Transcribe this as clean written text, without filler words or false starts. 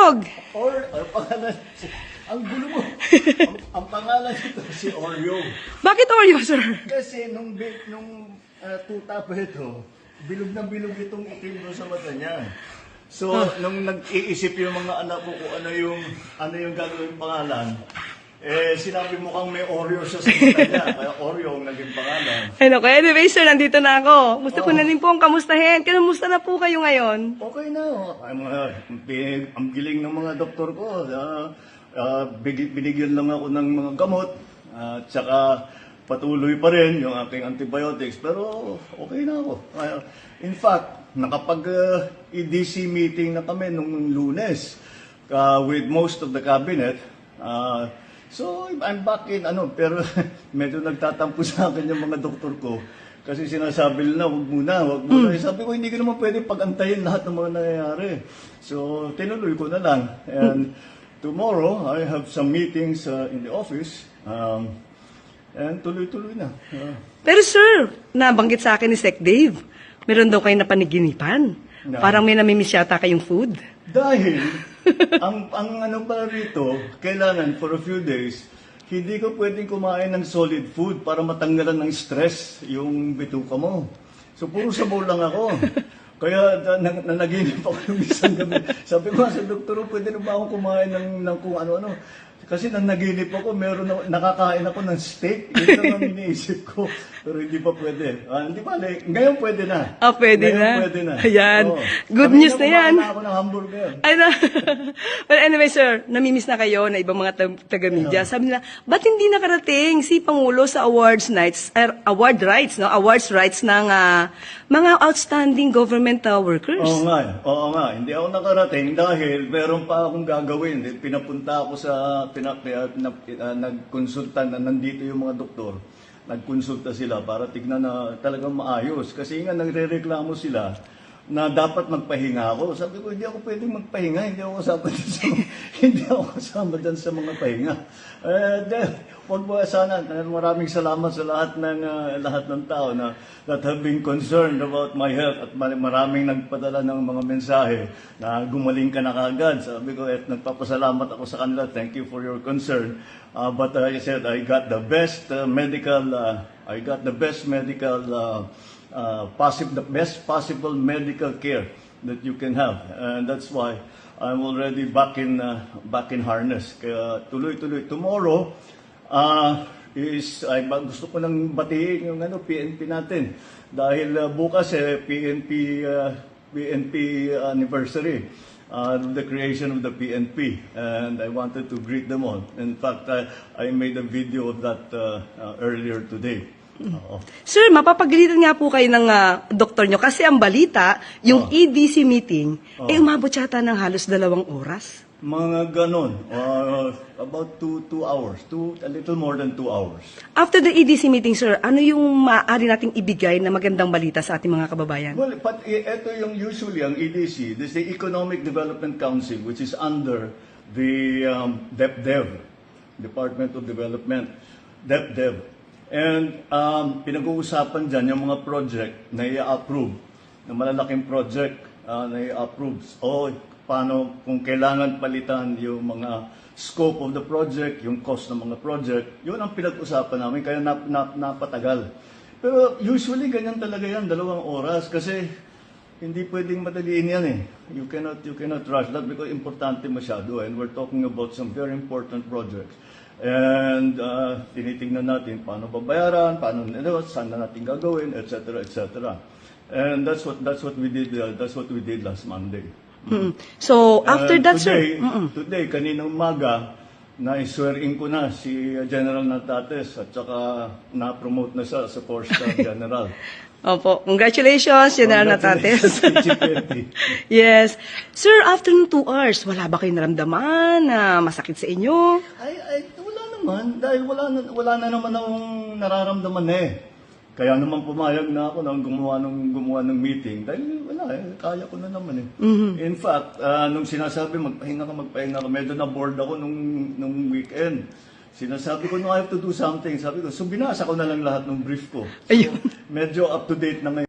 itlog. Ang pangalan, ang gulo mo. Ang pangalan nito si Oreo. Bakit Oreo, sir? Kasi nung tuta pa ito, bilog na bilog itong itim doon sa mata niya. So, nung nag-iisip yung mga anak ko kung ano yung gagawin pangalan, sinabi mo kang may Oreo sa mata niya, kaya Oreo ang naging pangalan. Ano ko? Anyway, sir, nandito na ako. Gusto ko na rin po ang kamustahin. Kamusta na po kayo ngayon? Okay na. Ang giling ng mga doktor ko. Binigyan lang ako ng mga gamot. At saka patuloy pa rin yung aking antibiotics. Pero okay na ako. In fact, nakapag-EDC meeting na kami nung Lunes with most of the cabinet. So I'm back in pero medyo nagtatampo sa akin yung mga doktor ko. Kasi sinasabi nila, wag muna. Sabi ko, hindi ko naman pwede pagantayin lahat ng mga nangyayari. So, tinuloy ko na lang. And tomorrow, I have some meetings in the office. And tuloy-tuloy na. Pero sir, nabanggit sa akin ni Sec Dave, meron daw kayo napaniginipan. Na? Parang may namimiss yata kayong food. Dahil, ang pala rito, kailangan for a few days, hindi ko pwedeng kumain ng solid food para matanggalan ng stress yung bituka mo. So, puro sabaw lang ako. Kaya nanaginip ako yung isang gabi. Sabi ko sa doktor, pwede na ba ako kumain ng kung ano-ano? Kasi nanaginip ako, nakakain ako ng steak. Yun lang ang iniisip ko. Pero hindi pa pwede. Hindi pala. Ngayon pwede na. Pwede ngayon na. Pwede na. Ayan. Oo. Good Kanina news na yan. kumain na ako ng hamburger. Well, anyway, sir, namimiss na kayo na ibang mga taga-media. Sabi nila, ba't hindi nakarating si Pangulo sa awards rights ng mga outstanding government workers? Oo nga. Hindi ako nakarating dahil meron pa akong gagawin. Pinapunta ako nagkonsulta na nandito yung mga doktor. Nagkonsulta sila para tignan na talagang maayos. Kasi nga nagre-reklamo sila na dapat magpahinga ako. Sabi ko, hindi ako pwedeng magpahinga. Hindi ako kasama dyan sa mga pahinga. Wag mo sana. Maraming salamat sa lahat ng tao that have been concerned about my health at maraming nagpadala ng mga mensahe na gumaling ka na kagad. Sabi ko, nagpapasalamat ako sa kanila. Thank you for your concern. But I said, I got the best the best possible medical care that you can have, and that's why I'm already back in harness. Kaya tuloy-tuloy. Tomorrow gusto ko nang batiin yung PNP natin dahil bukas PNP anniversary. The creation of the PNP, and I wanted to greet them all. In fact, I made a video of that earlier today. Sir, mapapagalitan nga po kayo ng doktor nyo kasi ang balita, yung EDC meeting, umabot yata ng halos 2 oras. Mga ganon. About 2 hours. A little more than 2 hours. After the EDC meeting, sir, ano yung maaari nating ibigay na magandang balita sa ating mga kababayan? Well, but ito yung usually ang EDC, this is the Economic Development Council, which is under the DepDev, Department of Development, DepDev. And pinag-uusapan dyan yung mga project na i-approve, na malalaking project na i-approve. Paano kung kailangan palitan yung mga scope of the project, yung cost ng mga project, yun ang pinag-usapan namin, kaya napatagal. Pero usually ganyan talaga yan, 2 oras, kasi hindi pwedeng madaliin yan eh. You cannot rush that because importante masyado, and we're talking about some very important projects. And tinitingnan natin paano babayaran, saan na natin gagawin, etc. And that's what we did last Monday. So, after that, today, sir? Today, kaninang umaga, na-swearing ko na si General Natates at saka na-promote na siya sa 4-star General. Opo. Congratulations, General Natates. Congratulations. Yes. Sir, after 2 hours, wala ba kayong naramdaman na masakit sa inyo? Wala naman. Dahil wala na naman akong nararamdaman eh. Kaya naman pumayag na ako nang gumawa ng meeting. Dahil wala kaya ko na naman eh. In fact, nung sinasabi magpahinga ka, medyo na-bored ako nung weekend. Sinasabi ko, no, I have to do something. Sabi ko, so binasa ko na lang lahat ng brief ko. So, medyo up to date na ngayon.